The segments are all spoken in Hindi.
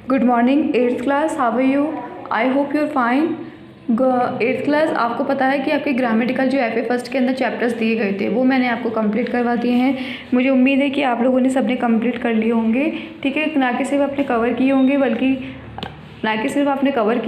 Good morning eighth class, how are you? I hope you are fine. Eighth class, आपको पता है कि आपके ग्रामेटिकल जो FA फर्स्ट के अंदर चैप्टर्स दिए गए थे वो मैंने आपको कंप्लीट करवा दिए हैं। मुझे उम्मीद है कि आप लोगों ने सबने कंप्लीट कर लिए होंगे, ठीक है। ना कि सिर्फ आपने कवर किए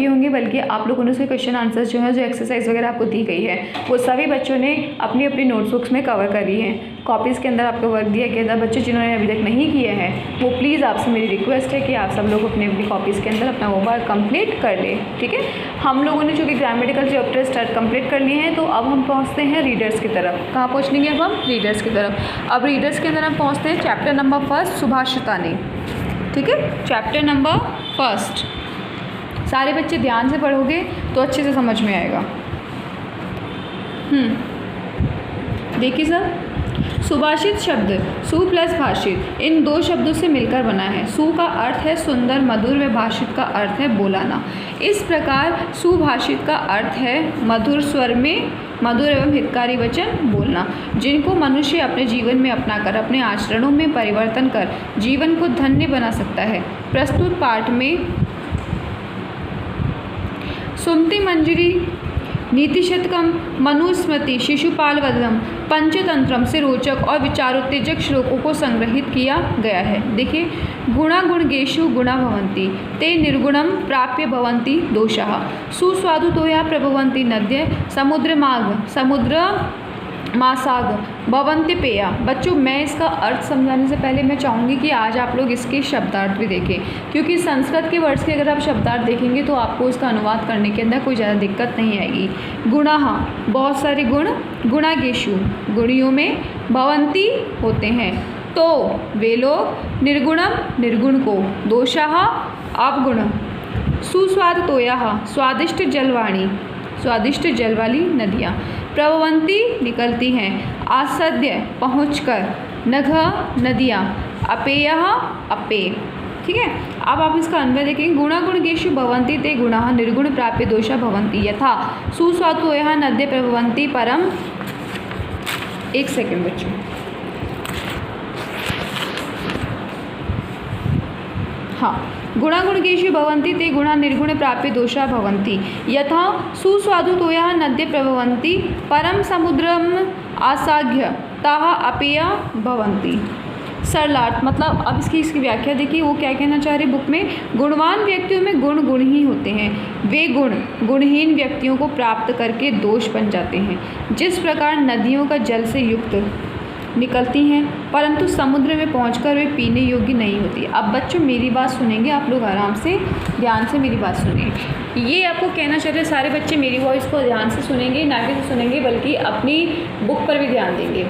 होंगे बल्कि आप लोगों ने उसके क्वेश्चन आंसर्स जो है, जो एक्सरसाइज वगैरह आपको दी गई है, वो सभी बच्चों ने अपनी अपनी नोटबुक्स में कवर करी है। कॉपीज़ के अंदर आपको वर्क दिया गया था। बच्चे जिन्होंने अभी तक नहीं किए हैं वो प्लीज़ आपसे मेरी रिक्वेस्ट है कि आप सब लोग अपनी अपनी कॉपीज़ के अंदर अपना होमवर्क कंप्लीट कर लें, ठीक है। हम लोगों ने चूँकि ग्रामेटिकल चैप्टर स्टार्ट कंप्लीट कर लिए हैं, तो अब हम पहुँचते हैं रीडर्स की तरफ। कहाँ पहुँचेंगे अब हम? रीडर्स की तरफ। अब रीडर्स के अंदर हम पहुँचते हैं चैप्टर नंबर 1 सुभाषितानी, ठीक है। चैप्टर नंबर 1 सारे बच्चे ध्यान से पढ़ोगे तो अच्छे से समझ में आएगा। देखिए सर, सुभाषित शब्द सु प्लस भाषित इन दो शब्दों से मिलकर बना है। सु का अर्थ है सुंदर मधुर व भाषित का अर्थ है बोलाना। इस प्रकार सुभाषित का अर्थ है मधुर स्वर में मधुर एवं हितकारी वचन बोलना, जिनको मनुष्य अपने जीवन में अपनाकर अपने आचरणों में परिवर्तन कर जीवन को धन्य बना सकता है। प्रस्तुत पाठ में सुमति मंजरी, नीतिशतकम, मनुस्मृति, शिशुपाल वधम, पंचतंत्रम से रोचक और विचारोत्तेजक श्लोकों को संग्रहित किया गया है। देखिए, गुणा गुणगेषु गुणा भवन्ति ते निर्गुणम प्राप्य भवन्ति दोषाः सुस्वादु तोया प्रभवन्ति नद्य समुद्र मासाग भवन्ति पेया। बच्चों, मैं इसका अर्थ समझाने से पहले मैं चाहूँगी कि आज आप लोग इसके शब्दार्थ भी देखें, क्योंकि संस्कृत के वर्ड्स के अगर आप शब्दार्थ देखेंगे तो आपको इसका अनुवाद करने के अंदर कोई ज़्यादा दिक्कत नहीं आएगी। गुणाः बहुत सारे गुण, गुणागेषु गुणियों में, भवन्ति होते हैं तो वे लोग, निर्गुणम निर्गुण को, दोषाः अवगुण, सुस्वाद तोयाः स्वादिष्ट जलवाणी स्वादिष्ट जल वाली नदियाँ, प्रभवंती निकलती हैं, आसद्य पहुँचकर, नघ नदियाँ, अपेयः अपेय, ठीक है। अब आप इसका अन्वय देखेंगे। गुणा गुणगेषु भवन्ति ते गुणाः निर्गुण प्राप्य दोषा भवन्ति यथा सुस्वादुतोयः नद्य प्रभवन्ति परम। एक सेकेंड बच्चों, हाँ, गुणा गुणगेषु भवन्ति ते गुणा निर्गुण प्राप्य दोषा भवन्ति यथा सुस्वादु तोयाः नद्य प्रभवन्ति परम समुद्रम आसाघ्य ताः अपेया भवन्ति। सरलार्थ मतलब अब इसकी व्याख्या देखिए, वो क्या कहना चाह रहे बुक में। गुणवान व्यक्तियों में गुण गुण ही होते हैं, वे गुण गुणहीन व्यक्तियों को प्राप्त करके दोष बन जाते हैं। जिस प्रकार नदियों का जल से युक्त निकलती हैं परंतु समुद्र में पहुंचकर वे पीने योग्य नहीं होती। अब बच्चों मेरी बात सुनेंगे आप लोग, आराम से ध्यान से मेरी बात सुनिए। ये आपको कहना चाहते हैं सारे बच्चे मेरी वॉइस को ध्यान से सुनेंगे, ना कि सुनेंगे बल्कि अपनी बुक पर भी ध्यान देंगे।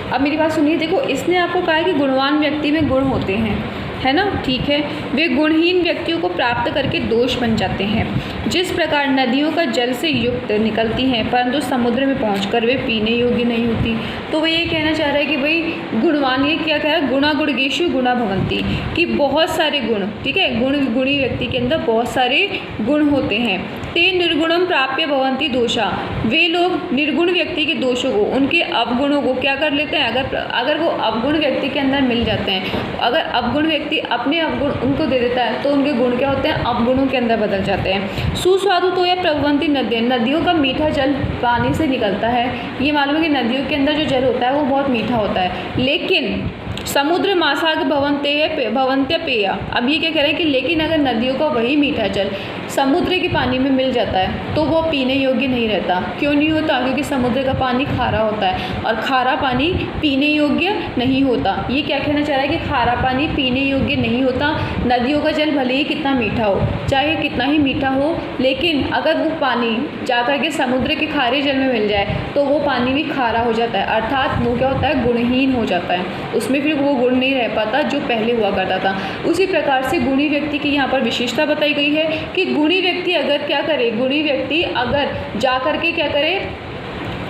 अब मेरी बात सुनिए। देखो, इसने आपको कहा है कि गुणवान व्यक्ति में गुण होते हैं, है ना, ठीक है। वे गुणहीन व्यक्तियों को प्राप्त करके दोष बन जाते हैं। जिस प्रकार नदियों का जल से युक्त निकलती हैं परंतु समुद्र में पहुंचकर वे पीने योग्य नहीं होती। तो वह ये कहना चाह रहा है कि भाई गुणवान, ये क्या कह रहा है, गुणा गुणगेषु गुणा भवन्ति, कि बहुत सारे गुण, ठीक है, गुणी व्यक्ति के अंदर बहुत सारे गुण होते हैं। ते निर्गुणम प्राप्य भवन्ति दोषा, वे लोग निर्गुण व्यक्ति के दोषों को, उनके अवगुणों को क्या कर लेते हैं, अगर वो अवगुण व्यक्ति के अंदर मिल जाते हैं, अगर अवगुण व्यक्ति अपने अवगुण उनको दे देता है तो उनके गुण क्या होते हैं, अवगुणों के अंदर बदल जाते हैं। सुस्वादु तो या प्रभवंती नदियाँ, नदियों का मीठा जल पानी से निकलता है। ये मालूम है कि नदियों के अंदर जो जल होता है वो बहुत मीठा होता है। लेकिन समुद्र मासाग भवन्त्य पेया, अब ये क्या कह रहे हैं कि लेकिन अगर नदियों का वही मीठा जल समुद्र के पानी में मिल जाता है तो वो पीने योग्य नहीं रहता। क्यों नहीं होता? क्योंकि समुद्र का पानी खारा होता है और खारा पानी पीने योग्य नहीं होता। ये क्या कहना चाह रहा है कि खारा पानी पीने योग्य नहीं होता। नदियों का जल भले ही कितना मीठा हो, चाहे कितना ही मीठा हो, लेकिन अगर वो पानी जाकर के समुद्र के खारे जल में मिल जाए तो वो पानी भी खारा हो जाता है, अर्थात वो क्या होता है, गुणहीन हो जाता है। उसमें फिर वो गुण नहीं रह पाता जो पहले हुआ करता था। उसी प्रकार से गुणी व्यक्ति की यहाँ पर विशेषता बताई गई है कि गुणी व्यक्ति अगर क्या करे, गुणी व्यक्ति अगर जा करके क्या करे,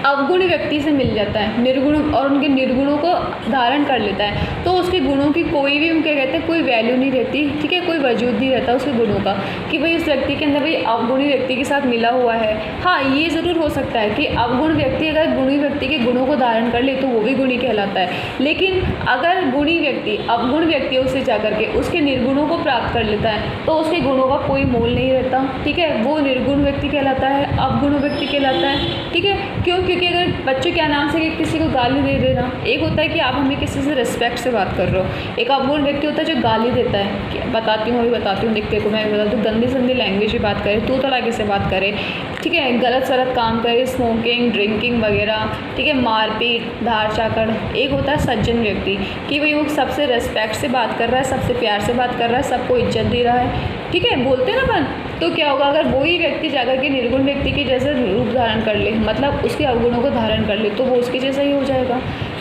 अवगुण व्यक्ति से मिल जाता है, निर्गुण और उनके निर्गुणों को धारण कर लेता है, तो उसके गुणों की कोई भी उनके कहते हैं कोई वैल्यू नहीं रहती, ठीक है, कोई वजूद नहीं रहता उसके गुणों का कि भाई उस व्यक्ति के अंदर भाई अवगुणी व्यक्ति के साथ मिला हुआ है। हाँ, ये ज़रूर हो सकता है कि अवगुण व्यक्ति अगर गुणी व्यक्ति के गुणों को धारण कर ले तो वो भी गुणी कहलाता है, लेकिन अगर गुणी व्यक्ति अवगुण व्यक्तियों से जाकर के उसके निर्गुणों को प्राप्त कर लेता है तो उसके गुणों का कोई मोल नहीं रहता, ठीक है, वो निर्गुण व्यक्ति कहलाता है, अवगुण व्यक्ति कहलाता है, ठीक है। क्यों? क्योंकि अगर बच्चों क्या नाम से किसी को गाली दे देना, एक होता है कि आप हमें किसी से रिस्पेक्ट से बात कर रहे हो, एक अवगुण व्यक्ति होता है जो गाली देता है कि बताती हूँ अभी बताती हूँ देखते को मैं बता दूँ, गंदी संदी लैंग्वेज में बात करे, तू तड़ाके से बात करे, ठीक है, गलत सलत काम करे, स्मोकिंग ड्रिंकिंग वगैरह, ठीक है, मारपीट धार चाकड़। एक होता है सज्जन व्यक्ति कि भाई वो सबसे रेस्पेक्ट से बात कर रहा है, सबसे प्यार से बात कर रहा है, सबको इज्जत दे रहा है, ठीक है, बोलते ना अपन। तो क्या होगा अगर वही व्यक्ति जाकर के निर्गुण व्यक्ति के जैसा रूप धारण कर ले, मतलब उसके अवगुणों को धारण कर ले, तो वो उसके जैसा ही हो जाएगा,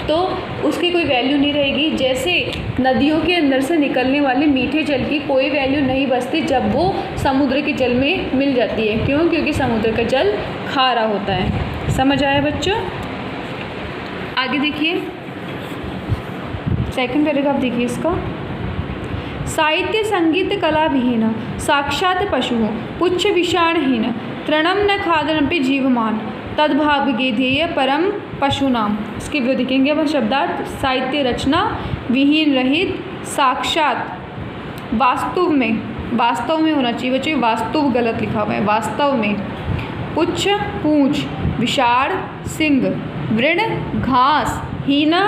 तो उसकी कोई वैल्यू नहीं रहेगी। जैसे नदियों के अंदर से निकलने वाले मीठे जल की कोई वैल्यू नहीं बचती जब वो समुद्र के जल में मिल जाती है। क्यों? क्योंकि समुद्र का जल खारा होता है। समझ आया बच्चों? आगे देखिए, सेकंड पैराग्राफ देखिए इसका। साहित्य संगीत कला विहीन साक्षात पशु पुच्छ विषाणहीन तृणम न खादनपि जीवमान तद्भाग्ये ध्येय परम पशुनाम। इसके व्यू देखेंगे अब शब्दार्थ। साहित्य रचना विहीन रहित साक्षात वास्तव में होना चाहिए बच्चों, वास्तव गलत लिखा हुआ है, वास्तव में, पुच्छ पूंछ, विषाण सिंह, वृण घास, हीना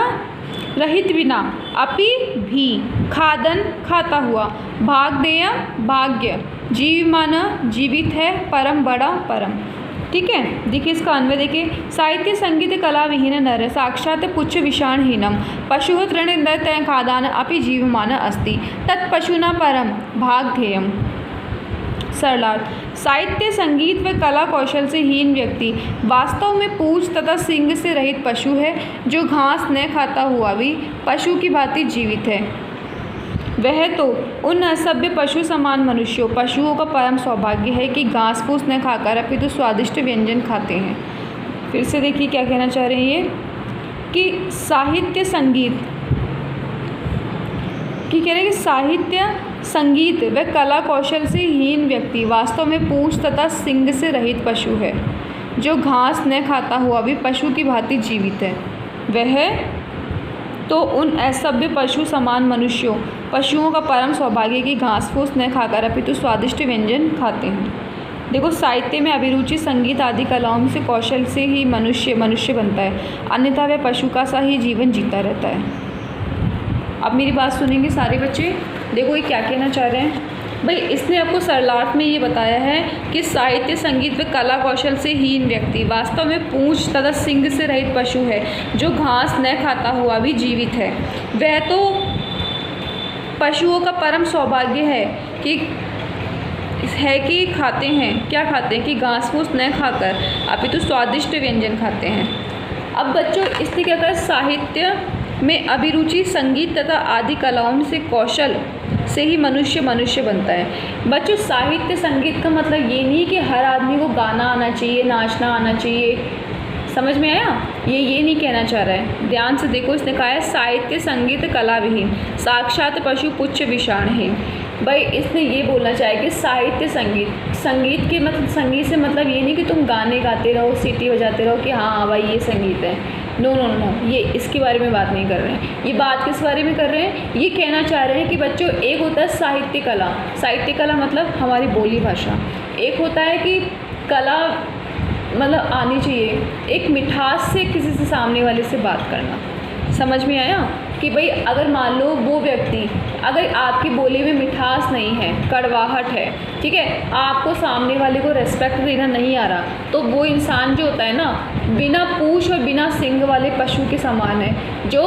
रहित बिना, अपि भी, खादन खाता हुआ, भागदेय भाग्य, जीवमान जीवित है, परम बड़ा परम। ठीक है, देखिए इसका अन्वय देखिए। साहित्य संगीत कला विहीन नर साक्षात पुच्छ विषाणहीनम पशु तृण तय खादान अपि जीवमान अस्ति तत्पशुना परम भागधेयम। सरलार्थ। साहित्य संगीत व कला कौशल से हीन व्यक्ति वास्तव में पूंछ तथा सिंग से रहित पशु है, जो घास न खाता हुआ भी पशु की भांति जीवित है। वह तो उन असभ्य पशु समान पशुओं का परम सौभाग्य है कि घास फूस न खाकर अपितु तो स्वादिष्ट व्यंजन खाते हैं। फिर से देखिए क्या कहना चाह रहे हैं ये, कि साहित्य संगीत कि कह रहे हैं कि साहित्य संगीत व कला कौशल से हीन व्यक्ति वास्तव में पूंछ तथा सिंग से रहित पशु है, जो घास न खाता हुआ भी पशु की भांति जीवित है। वह तो उन असभ्य पशु समान पशुओं का परम सौभाग्य की घास फूस न खाकर अपितु तो स्वादिष्ट व्यंजन खाते हैं। देखो, साहित्य में अभिरुचि संगीत आदि कलाओं से कौशल से ही मनुष्य बनता है, अन्यथा वह पशु का सा ही जीवन जीता रहता है। अब मेरी बात सुनेंगे सारे बच्चे। देखो ये क्या कहना चाह रहे हैं भाई, इसने आपको सरलार्थ में ये बताया है कि साहित्य संगीत व कला कौशल से हीन व्यक्ति वास्तव में पूंछ तथा सिंग से रहित पशु है, जो घास न खाता हुआ भी जीवित है। वह तो पशुओं का परम सौभाग्य है कि खाते हैं, क्या खाते हैं कि घास फूस न खाकर अपितु तो स्वादिष्ट व्यंजन खाते हैं। अब बच्चों इसने क्या कहा, साहित्य में अभिरुचि संगीत तथा आदि कलाओं से कौशल से ही मनुष्य बनता है। बच्चों साहित्य संगीत का मतलब ये नहीं कि हर आदमी को गाना आना चाहिए, नाचना आना चाहिए, समझ में आया? ये नहीं कहना चाह रहा है। ध्यान से देखो, इसने कहा है साहित्य संगीत कला विहीन साक्षात पशु पुच्छ विषाणहीन। भाई इसने ये बोलना चाहे कि साहित्य संगीत के मतलब संगीत से मतलब ये नहीं कि तुम गाने गाते रहो, सीटी बजाते रहो कि हाँ भाई ये संगीत है। नो, ये इसके बारे में बात नहीं कर रहे हैं। ये बात किस बारे में कर रहे हैं? ये कहना चाह रहे हैं कि बच्चों एक होता है साहित्य कला मतलब हमारी बोली भाषा, एक होता है कि कला मतलब आनी चाहिए, एक मिठास से किसी से सामने वाले से बात करना। समझ में आया? कि भाई अगर मान लो वो व्यक्ति, अगर आपकी बोली में मिठास नहीं है, कड़वाहट है, ठीक है, आपको सामने वाले को रेस्पेक्ट देना नहीं आ रहा, तो वो इंसान जो होता है ना, बिना पूंछ और बिना सिंग वाले पशु के समान है, जो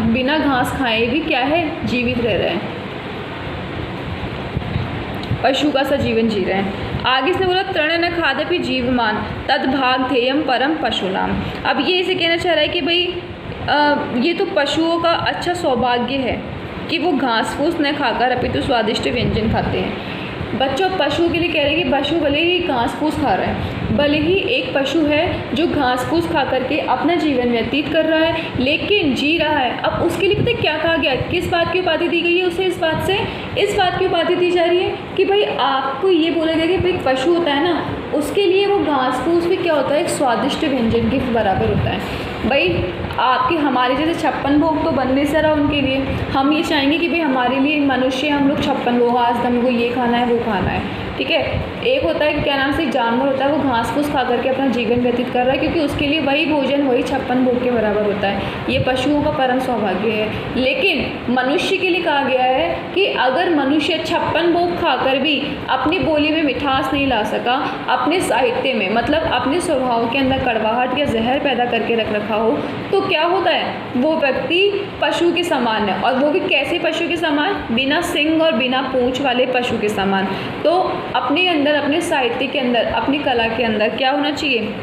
बिना घास खाए भी क्या है, जीवित रह रहे हैं, पशु का सा जीवन जी रहे हैं। आगे से बोला तृण न खादपि जीवमान तद्भागधेयम परम पशुनाम। अब ये इसे कहना चाह रहा है कि भाई ये तो पशुओं का अच्छा सौभाग्य है कि वो घास फूस न खाकर अपितु तो स्वादिष्ट व्यंजन खाते हैं। बच्चों पशुओं के लिए कह रहे हैं कि पशु भले ही घास फूस खा रहा है, भले ही एक पशु है जो घास फूस खा करके अपना जीवन व्यतीत कर रहा है लेकिन जी रहा है। अब उसके लिए पता है क्या कहा गया, किस बात की उपाधि दी गई है उसे, इस बात की उपाधि दी जा रही है कि भाई आपको ये बोला गया कि भाई पशु होता है ना, उसके लिए वो घास फूस भी क्या होता है, एक स्वादिष्ट व्यंजन के बराबर होता है। भाई आपके हमारे जैसे 56 भोग तो बनने से रहा उनके लिए, हम ये चाहेंगे कि भाई हमारे लिए मनुष्य हम लोग 56 भोग, आज हमको ये खाना है वो खाना है, ठीक है। एक होता है कि क्या नाम से जानवर होता है, वो घास फूस खा करके अपना जीवन व्यतीत कर रहा है क्योंकि उसके लिए वही भोजन वही 56 भोग के बराबर होता है। ये पशुओं का परम सौभाग्य है। लेकिन मनुष्य के लिए कहा गया है कि अगर मनुष्य 56 भोग खाकर भी अपनी बोली में मिठास नहीं ला सका, अपने साहित्य में मतलब अपने स्वभाव के अंदर कड़वाहट या जहर पैदा करके रख रखा हो, तो क्या होता है, वो व्यक्ति पशु के समान है। और वो भी कैसे पशु के समान, बिना सिंग और बिना पूंछ वाले पशु के समान। तो अपने अंदर, अपने साहित्य के अंदर, अपनी कला के अंदर क्या होना चाहिए,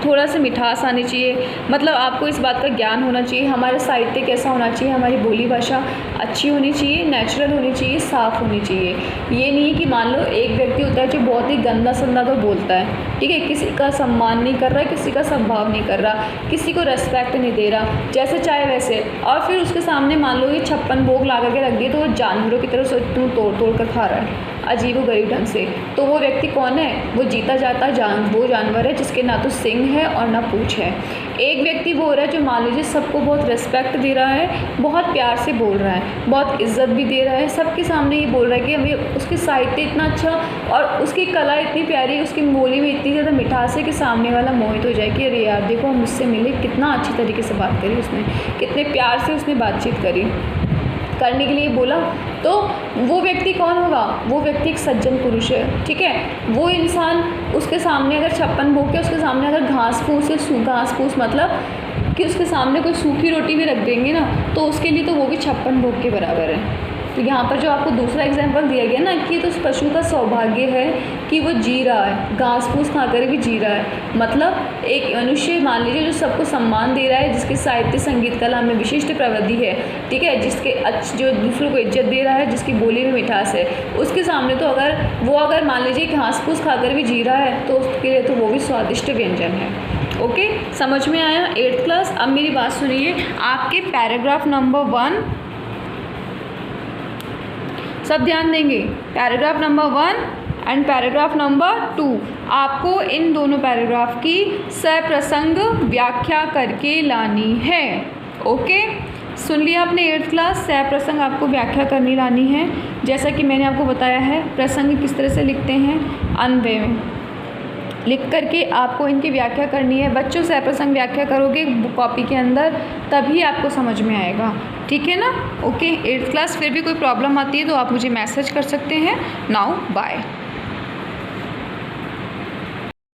थोड़ा सा मिठास आनी चाहिए। मतलब आपको इस बात का ज्ञान होना चाहिए हमारा साहित्य कैसा होना चाहिए, हमारी बोली भाषा अच्छी होनी चाहिए, नेचुरल होनी चाहिए, साफ़ होनी चाहिए। ये नहीं कि मान लो एक व्यक्ति होता है जो बहुत ही गंदा संदा तो बोलता है, ठीक है, किसी का सम्मान नहीं कर रहा है, किसी का सद्भाव नहीं कर रहा, किसी को रेस्पेक्ट नहीं दे रहा, जैसे चाहे वैसे, और फिर उसके सामने मान लो ये 56 भोग ला करके रख दिए तो वो जानवरों की तरह से तुम तोड़ तोड़ कर खा रहा है अजीब गरीब ढंग से, तो वो व्यक्ति कौन है, वो जीता जाता वो जानवर है जिसके ना तो सिंग है और ना पूंछ है। एक व्यक्ति वो हो रहा है जो मान लीजिए सबको बहुत रिस्पेक्ट दे रहा है, बहुत प्यार से बोल रहा है, बहुत इज्जत भी दे रहा है, सबके सामने ये बोल रहा है कि हमें उसके साहित्य इतना अच्छा और उसकी कला इतनी प्यारी, उसकी बोली में इतनी ज़्यादा मिठास है कि सामने वाला मोहित हो जाए कि अरे यार देखो हम मुझसे मिले, कितना अच्छी तरीके से बात करी उसने, कितने प्यार से उसने बातचीत करी, करने के लिए बोला। तो वो व्यक्ति कौन होगा, वो व्यक्ति एक सज्जन पुरुष है, ठीक है। वो इंसान उसके सामने अगर 56 भोग के उसके सामने अगर घास फूस मतलब कि उसके सामने कोई सूखी रोटी भी रख देंगे ना, तो उसके लिए तो वो भी 56 भोग के बराबर है। तो यहाँ पर जो आपको दूसरा एग्जाम्पल दिया गया ना कि तो उस पशु का सौभाग्य है कि वो जी रहा है, घास फूस खाकर भी जी रहा है। मतलब एक मनुष्य मान लीजिए जो सबको सम्मान दे रहा है, जिसके साहित्य संगीत कला में विशिष्ट प्रवृत्ति है, ठीक है, जिसके जो दूसरों को इज्जत दे रहा है, जिसकी बोली में मिठास है, उसके सामने तो अगर मान लीजिए घास फूस खाकर भी जी रहा है तो उसके लिए तो वो भी स्वादिष्ट व्यंजन है। ओके, समझ में आया 8th क्लास। अब मेरी बात सुनिए, आपके पैराग्राफ नंबर 1 सब ध्यान देंगे, paragraph number 1 and paragraph number 2, आपको इन दोनों पैराग्राफ की सप्रसंग व्याख्या करके लानी है। ओके, सुन लिया आपने 8th क्लास, सप्रसंग आपको व्याख्या करनी लानी है। जैसा कि मैंने आपको बताया है प्रसंग किस तरह से लिखते हैं, अन्वय में लिख करके आपको इनकी व्याख्या करनी है। बच्चों सप्रसंग व्याख्या करोगे कॉपी के अंदर तभी आपको समझ में आएगा, ठीक है ना। ओके 8th क्लास, फिर भी कोई प्रॉब्लम आती है तो आप मुझे मैसेज कर सकते हैं। Now bye.